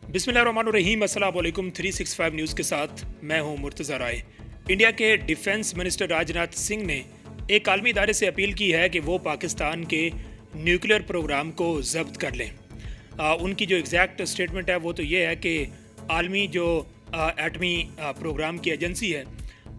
बिस्मिल्लाहिर्रहमानिर्रहीम। अस्सलाम वालेकुम। 365 न्यूज़ के साथ मैं हूं मुर्तज़ा राय। इंडिया के डिफेंस मिनिस्टर राजनाथ सिंह ने एक आलमी इदारे से अपील की है कि वो पाकिस्तान के न्यूक्लियर प्रोग्राम को ज़ब्त कर लें। उनकी जो एग्जैक्ट स्टेटमेंट है वो तो ये है कि आलमी जो एटमी प्रोग्राम की एजेंसी है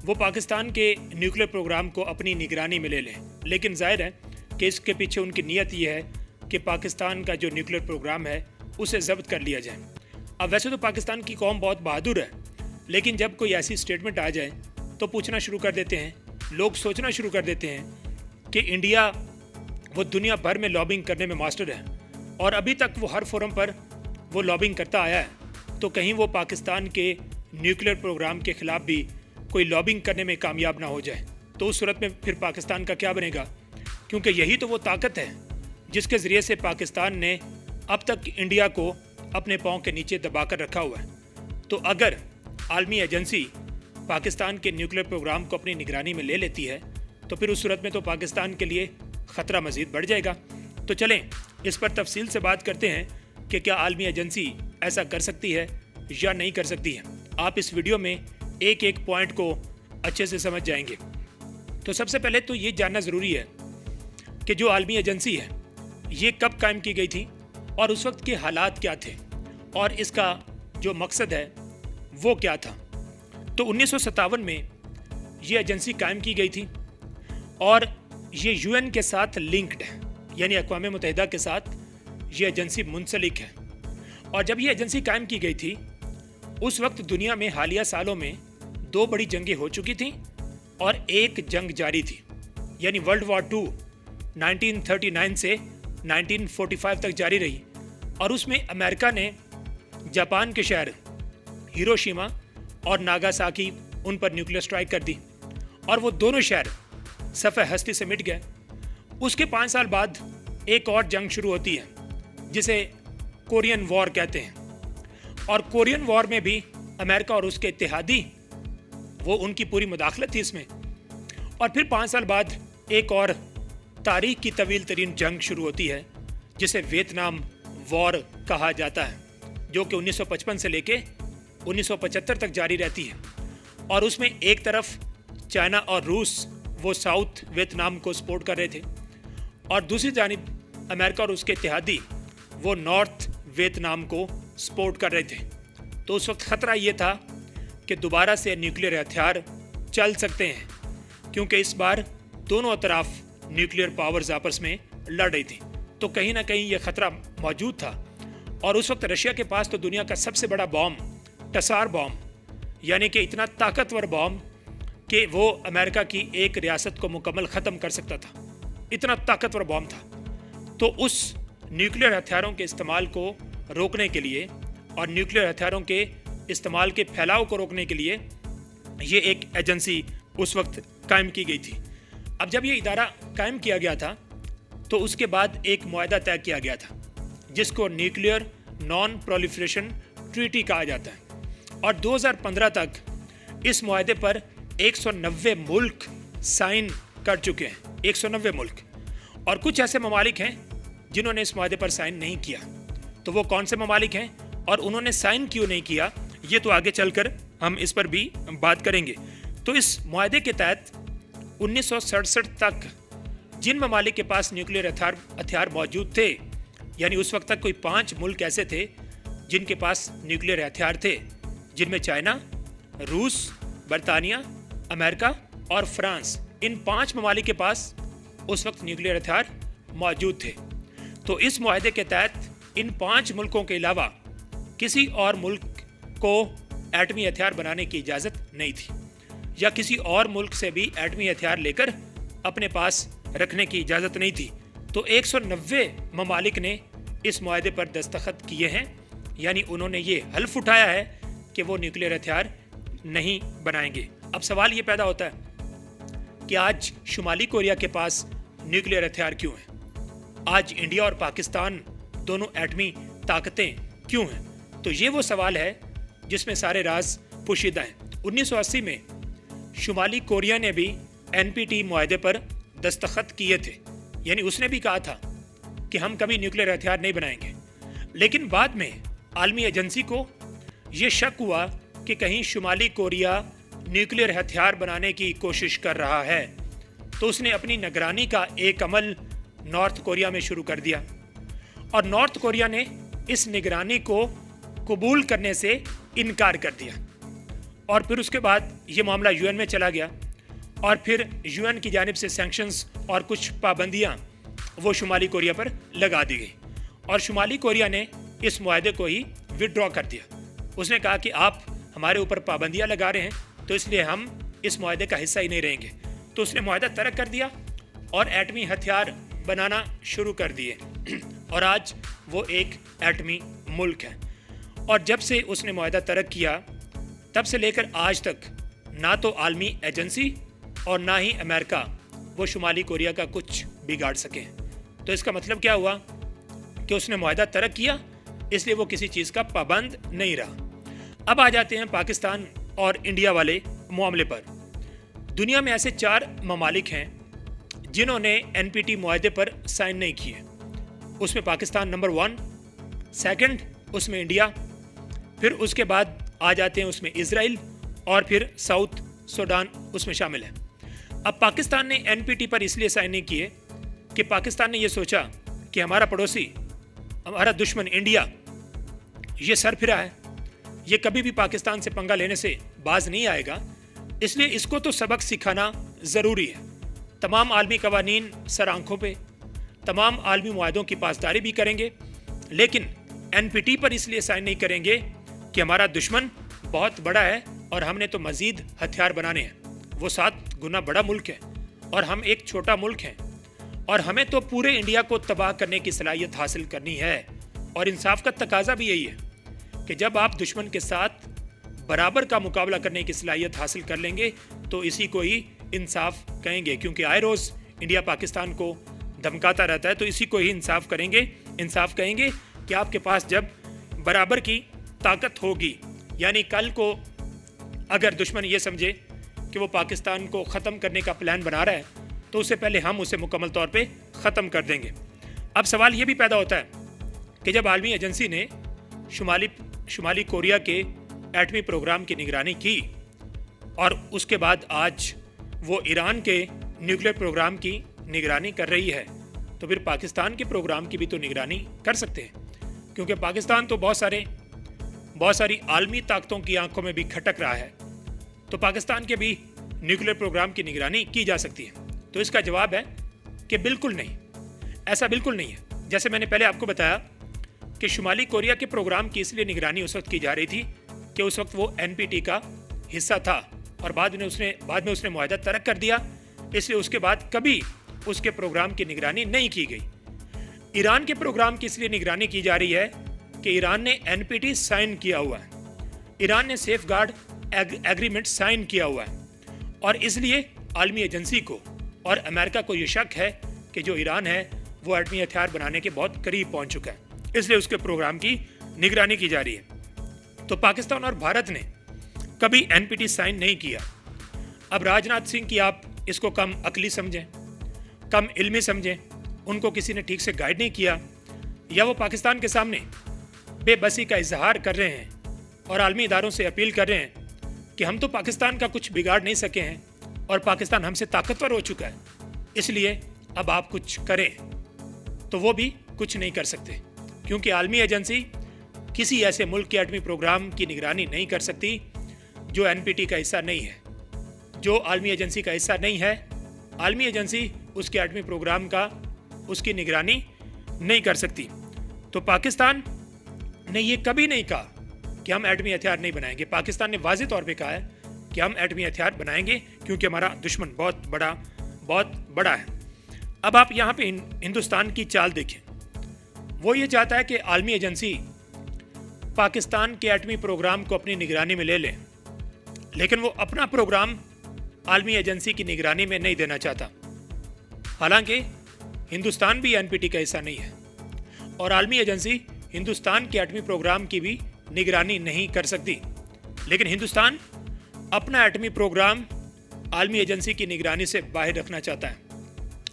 वो पाकिस्तान के न्यूक्लियर प्रोग्राम को अपनी निगरानी में ले लें। लेकिन ज़ाहिर है कि इसके पीछे उनकी नीयत ये है कि पाकिस्तान का जो न्यूक्लियर प्रोग्राम है उसे ज़ब्त कर लिया जाए। अब वैसे तो पाकिस्तान की कौम बहुत बहादुर है, लेकिन जब कोई ऐसी स्टेटमेंट आ जाए तो पूछना शुरू कर देते हैं, लोग सोचना शुरू कर देते हैं कि इंडिया वो दुनिया भर में लॉबिंग करने में मास्टर है और अभी तक वो हर फोरम पर वो लॉबिंग करता आया है, तो कहीं वो पाकिस्तान के न्यूक्लियर प्रोग्राम के ख़िलाफ़ भी कोई लॉबिंग करने में कामयाब ना हो जाए तो उस सूरत में फिर पाकिस्तान का क्या बनेगा। क्योंकि यही तो वो ताकत है जिसके ज़रिए से पाकिस्तान ने अब तक इंडिया को अपने पाँव के नीचे दबा कर रखा हुआ है। तो अगर आलमी एजेंसी पाकिस्तान के न्यूक्लियर प्रोग्राम को अपनी निगरानी में ले लेती है तो फिर उस सूरत में तो पाकिस्तान के लिए ख़तरा मज़ीद बढ़ जाएगा। तो चलें इस पर तफसील से बात करते हैं कि क्या आलमी एजेंसी ऐसा कर सकती है या नहीं कर सकती है। आप इस वीडियो में एक एक पॉइंट को अच्छे से समझ जाएंगे। तो सबसे पहले तो ये जानना ज़रूरी है कि जो आलमी एजेंसी है ये कब कायम की गई थी और उस वक्त के हालात क्या थे और इसका जो मकसद है वो क्या था। तो 1957 में ये एजेंसी कायम की गई थी और ये यूएन के साथ लिंक्ड है, यानी अक़वाम मुत्तहिदा के साथ ये एजेंसी मुंसलिक है। और जब ये एजेंसी कायम की गई थी उस वक्त दुनिया में हालिया सालों में 2 बड़ी जंगें हो चुकी थीं और एक जंग जारी थी, यानी वर्ल्ड वॉर 2 1939 से 1945 तक जारी रही। और उसमें अमेरिका ने जापान के शहर हिरोशिमा और नागासाकी उन पर न्यूक्लियर स्ट्राइक कर दी और वो दोनों शहर सफ़े हस्ती से मिट गए। उसके 5 साल बाद एक और जंग शुरू होती है जिसे कोरियन वॉर कहते हैं। और कोरियन वॉर में भी अमेरिका और उसके इत्तेहादी वो उनकी पूरी मुदाखलत थी इसमें। और फिर 5 साल बाद एक और तारीख की तवील तरीन जंग शुरू होती है जिसे वियतनाम वॉर कहा जाता है, जो कि 1955 से लेके 1975 तक जारी रहती है। और उसमें एक तरफ चाइना और रूस वो साउथ वियतनाम को सपोर्ट कर रहे थे और दूसरी जानिब अमेरिका और उसके इत्तेहादी वो नॉर्थ वियतनाम को सपोर्ट कर रहे थे। तो उस वक्त ख़तरा ये था कि दोबारा से न्यूक्लियर हथियार चल सकते हैं, क्योंकि इस बार दोनों तरफ न्यूक्लियर पावर्स आपस में लड़ रही थी। तो कहीं ना कहीं ये ख़तरा मौजूद था। और उस वक्त रशिया के पास तो दुनिया का सबसे बड़ा बॉम्ब टसार बॉम्ब, यानी कि इतना ताकतवर बॉम्ब कि वो अमेरिका की एक रियासत को मुकम्मल ख़त्म कर सकता था, इतना ताकतवर बॉम्ब था। तो उस न्यूक्लियर हथियारों के इस्तेमाल को रोकने के लिए और न्यूक्लियर हथियारों के इस्तेमाल के फैलाव को रोकने के लिए ये एक एजेंसी उस वक्त कायम की गई थी। अब जब ये इदारा कायम किया गया था तो उसके बाद एक मुआहदा तय किया गया था जिसको न्यूक्लियर नॉन प्रोलिफरेशन ट्रीटी कहा जाता है। और 2015 तक इस मुआहदे पर 190 मुल्क साइन कर चुके हैं, 190 मुल्क। और कुछ ऐसे ममालिक हैं जिन्होंने इस मुआहदे पर साइन नहीं किया। तो वो कौन से ममालिक हैं और उन्होंने साइन क्यों नहीं किया, ये तो आगे चलकर हम इस पर भी बात करेंगे। तो इस मुआहदे के तहत 1967 तक जिन ममालिक के पास न्यूक्लियर हथियार मौजूद थे, यानी उस वक्त तक कोई 5 मुल्क ऐसे थे जिनके पास न्यूक्लियर हथियार थे, जिनमें चाइना, रूस, बरतानिया, अमेरिका और फ्रांस, इन 5 ममालिक के पास उस वक्त न्यूक्लियर हथियार मौजूद थे। तो इस मुआहदे के तहत इन 5 मुल्कों के अलावा किसी और मुल्क को एटमी हथियार बनाने की इजाज़त नहीं थी या किसी और मुल्क से भी एटमी हथियार लेकर अपने पास रखने की इजाज़त नहीं थी। तो 190 ममालिक ने इस मुआहदे पर दस्तखत किए हैं, यानी उन्होंने ये हल्फ उठाया है कि वो न्यूक्लियर हथियार नहीं बनाएंगे। अब सवाल ये पैदा होता है कि आज शुमाली कोरिया के पास न्यूक्लियर हथियार क्यों हैं? आज इंडिया और पाकिस्तान दोनों एटमी ताकतें क्यों हैं? तो ये वो सवाल है जिसमें सारे राज पोशीदा हैं। 1980 में शुमाली कोरिया ने भी NPT मुआहदे पर दस्तखत किए थे, यानी उसने भी कहा था कि हम कभी न्यूक्लियर हथियार नहीं बनाएंगे। लेकिन बाद में आलमी एजेंसी को ये शक हुआ कि कहीं शुमाली कोरिया न्यूक्लियर हथियार बनाने की कोशिश कर रहा है, तो उसने अपनी निगरानी का एक अमल नॉर्थ कोरिया में शुरू कर दिया और नॉर्थ कोरिया ने इस निगरानी को कबूल करने से इनकार कर दिया। और फिर उसके बाद ये मामला यूएन में चला गया और फिर यूएन की जानिब से सैंक्शंस और कुछ पाबंदियां वो शुमाली कोरिया पर लगा दी गई और शुमाली कोरिया ने इस मुआहदे को ही विड्रॉ कर दिया। उसने कहा कि आप हमारे ऊपर पाबंदियां लगा रहे हैं, तो इसलिए हम इस मुआहदे का हिस्सा ही नहीं रहेंगे। तो उसने मुआहदा तर्क कर दिया और एटमी हथियार बनाना शुरू कर दिए और आज वो एक एटमी मुल्क है। और जब से उसने मुआहदा तर्क किया तब से लेकर आज तक ना तो आलमी एजेंसी और ना ही अमेरिका वो शुमाली कोरिया का कुछ बिगाड़ सके। तो इसका मतलब क्या हुआ कि उसने मुआहदा तर्क किया, इसलिए वो किसी चीज़ का पाबंद नहीं रहा। अब आ जाते हैं पाकिस्तान और इंडिया वाले मामले पर। दुनिया में ऐसे 4 ममालिक हैं जिन्होंने एनपीटी मुआहदे पर साइन नहीं किए। उसमें पाकिस्तान नंबर 1, सेकंड उसमें इंडिया, फिर उसके बाद आ जाते हैं उसमें इजराइल और फिर साउथ सूडान उसमें शामिल है। अब पाकिस्तान ने एनपीटी पर इसलिए साइन नहीं किए कि पाकिस्तान ने यह सोचा कि हमारा पड़ोसी, हमारा दुश्मन इंडिया ये सरफिरा है, ये कभी भी पाकिस्तान से पंगा लेने से बाज नहीं आएगा, इसलिए इसको तो सबक सिखाना ज़रूरी है। तमाम आलमी कवानीन सर आंखों पे, तमाम आलमी मुआहदों की पासदारी भी करेंगे, लेकिन एनपीटी पर इसलिए साइन नहीं करेंगे कि हमारा दुश्मन बहुत बड़ा है और हमने तो मज़ीद हथियार बनाने हैं। वो 7 गुना बड़ा मुल्क है और हम एक छोटा मुल्क हैं और हमें तो पूरे इंडिया को तबाह करने की सलाहियत हासिल करनी है। और इंसाफ का तकाजा भी यही है कि जब आप दुश्मन के साथ बराबर का मुकाबला करने की सलाहियत हासिल कर लेंगे तो इसी को ही इंसाफ कहेंगे, क्योंकि आए रोज़ इंडिया पाकिस्तान को धमकाता रहता है, तो इसी को ही इंसाफ कहेंगे कि आपके पास जब बराबर की ताकत होगी, यानी कल को अगर दुश्मन ये समझे कि वो पाकिस्तान को ख़त्म करने का प्लान बना रहा है तो उससे पहले हम उसे मुकम्मल तौर पे ख़त्म कर देंगे। अब सवाल ये भी पैदा होता है कि जब आलमी एजेंसी ने शुमाली कोरिया के एटमी प्रोग्राम की निगरानी की और उसके बाद आज वो ईरान के न्यूक्लियर प्रोग्राम की निगरानी कर रही है, तो फिर पाकिस्तान के प्रोग्राम की भी तो निगरानी कर सकते हैं, क्योंकि पाकिस्तान तो बहुत सारी आलमी ताकतों की आंखों में भी खटक रहा है, तो पाकिस्तान के भी न्यूक्लियर प्रोग्राम की निगरानी की जा सकती है। तो इसका जवाब है कि बिल्कुल नहीं, ऐसा बिल्कुल नहीं है। जैसे मैंने पहले आपको बताया कि शुमाली कोरिया के प्रोग्राम की इसलिए निगरानी उस वक्त की जा रही थी कि उस वक्त वो एनपीटी का हिस्सा था और बाद में उसने मुआहदा तर्क कर दिया, इसलिए उसके बाद कभी उसके प्रोग्राम की निगरानी नहीं की गई। ईरान के प्रोग्राम की इसलिए निगरानी की जा रही है कि ईरान ने एनपीटी साइन किया हुआ है, ईरान ने सेफगार्ड एग्रीमेंट साइन किया हुआ है, और इसलिए आलमी एजेंसी को और अमेरिका को ये शक है कि जो ईरान है वो एटमी हथियार बनाने के बहुत करीब पहुंच चुका है, इसलिए उसके प्रोग्राम की निगरानी की जा रही है। तो पाकिस्तान और भारत ने कभी एनपीटी साइन नहीं किया। अब राजनाथ सिंह की आप इसको कम अकली समझें, कम इल्मी समझें, उनको किसी ने ठीक से गाइड नहीं किया, या वो पाकिस्तान के सामने बेबसी का इजहार कर रहे हैं और आलमी इदारों से अपील कर रहे हैं कि हम तो पाकिस्तान का कुछ बिगाड़ नहीं सके हैं और पाकिस्तान हमसे ताकतवर हो चुका है, इसलिए अब आप कुछ करें, तो वो भी कुछ नहीं कर सकते, क्योंकि आलमी एजेंसी किसी ऐसे मुल्क के एटमी प्रोग्राम की निगरानी नहीं कर सकती जो एनपीटी का हिस्सा नहीं है, जो आलमी एजेंसी का हिस्सा नहीं है। आलमी एजेंसी उसके एटमी प्रोग्राम का उसकी निगरानी नहीं कर सकती। तो पाकिस्तान ने ये कभी नहीं कहा कि हम एटमी हथियार नहीं बनाएंगे। पाकिस्तान ने वाज़ेह तौर पे कहा है कि हम एटमी हथियार बनाएंगे क्योंकि हमारा दुश्मन बहुत बड़ा है। अब आप यहाँ पे हिंदुस्तान की चाल देखें, वो ये चाहता है कि आलमी एजेंसी पाकिस्तान के एटमी प्रोग्राम को अपनी निगरानी में ले ले, लेकिन वो अपना प्रोग्राम आलमी एजेंसी की निगरानी में नहीं देना चाहता। हालांकि हिंदुस्तान भी एनपीटी का हिस्सा नहीं है और आलमी एजेंसी हिंदुस्तान के एटमी प्रोग्राम की भी निगरानी नहीं कर सकती, लेकिन हिंदुस्तान अपना एटमी प्रोग्राम आलमी एजेंसी की निगरानी से बाहर रखना चाहता है।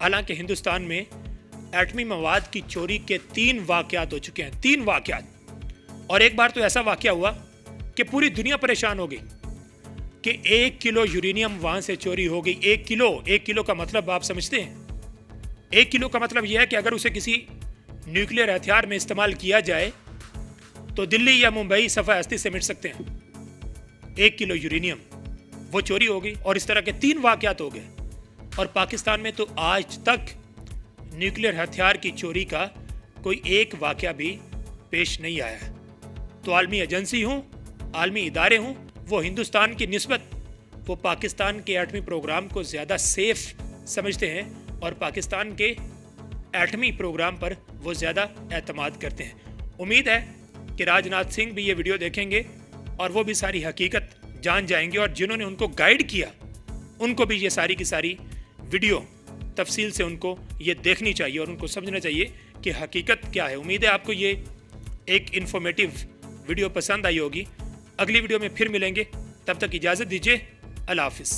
हालांकि हिंदुस्तान में एटमी मवाद की चोरी के 3 वाक़यात हो चुके हैं, 3 वाक़यात, और एक बार तो ऐसा वाकया हुआ कि पूरी दुनिया परेशान हो गई कि 1 किलो यूरेनियम वहां से चोरी हो गई। 1 किलो का मतलब आप समझते हैं? 1 किलो का मतलब यह है कि अगर उसे किसी न्यूक्लियर हथियार में इस्तेमाल किया जाए तो दिल्ली या मुंबई सफा हस्ती से मिट सकते हैं। 1 किलो यूरेनियम वो चोरी हो गई और इस तरह के 3 वाकयात हो गए। और पाकिस्तान में तो आज तक न्यूक्लियर हथियार की चोरी का कोई एक वाकया भी पेश नहीं आया है। तो आलमी एजेंसी हों, आलमी इदारे हों, वो हिंदुस्तान की निस्बत वो पाकिस्तान के एटमी प्रोग्राम को ज़्यादा सेफ समझते हैं और पाकिस्तान के एटमी प्रोग्राम पर वो ज़्यादा एतमाद करते हैं। उम्मीद है कि राजनाथ सिंह भी ये वीडियो देखेंगे और वो भी सारी हकीकत जान जाएंगे और जिन्होंने उनको गाइड किया उनको भी ये सारी की सारी वीडियो तफसील से उनको ये देखनी चाहिए और उनको समझना चाहिए कि हकीकत क्या है। उम्मीद है आपको ये एक इन्फॉर्मेटिव वीडियो पसंद आई होगी। अगली वीडियो में फिर मिलेंगे, तब तक इजाज़त दीजिए। अल्लाह हाफिज़।